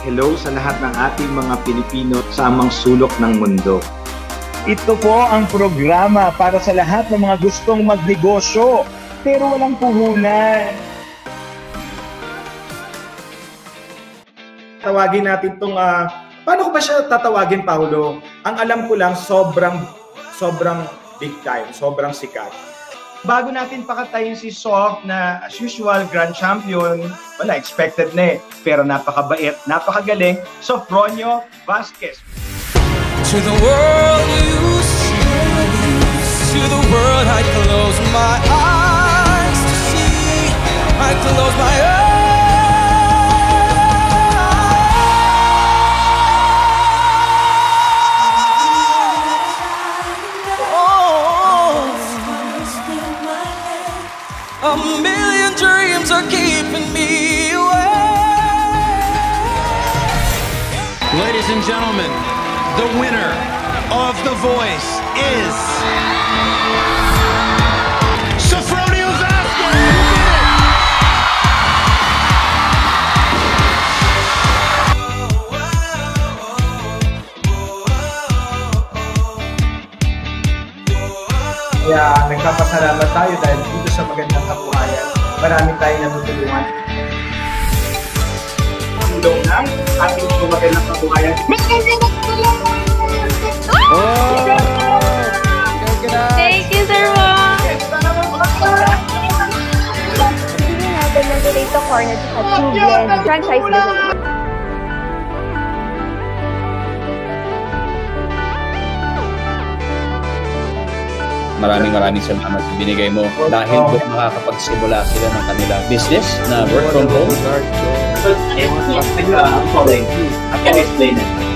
hello sa lahat ng ating mga Pilipino sa amang sulok ng mundo. Ito po ang programa para sa lahat ng mga gustong magnegosyo pero walang puhunan. Tawagin natin itong, paano ko ba siya tatawagin, Paolo? Ang alam ko lang, sobrang big time, sobrang sikat. Bago natin pakatayin si Soft na as usual, grand champion, wala, expected na eh. Pero napakabait, napakagaling, Sofronio Vasquez. To the world you see, to the world I close my eyes to see, I close my eyes. A million dreams are keeping me away. Ladies and gentlemen, the winner of The Voice is Sofronio Vasquez! Kaya nagpapasalamat tayo dahil dito sa magandang kabuhayan, marami tayong natutulungan. Tulong ng ating magandang kabuhayan. Thank you, Sir Juan! Hindi natin nag-relate to corner sa Jubilant franchise business. Maraming salamat sa binigay mo dahil doon makakapagsimula sila ng kanilang business na work from home.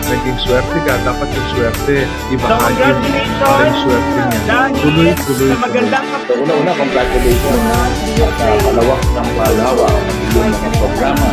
Naging swerte ka, dapat yung swerte. Ibahagin yung swerte niya. Tuloy. Una-una, congratulations. At palawak ng palawak ang iyong mga programa.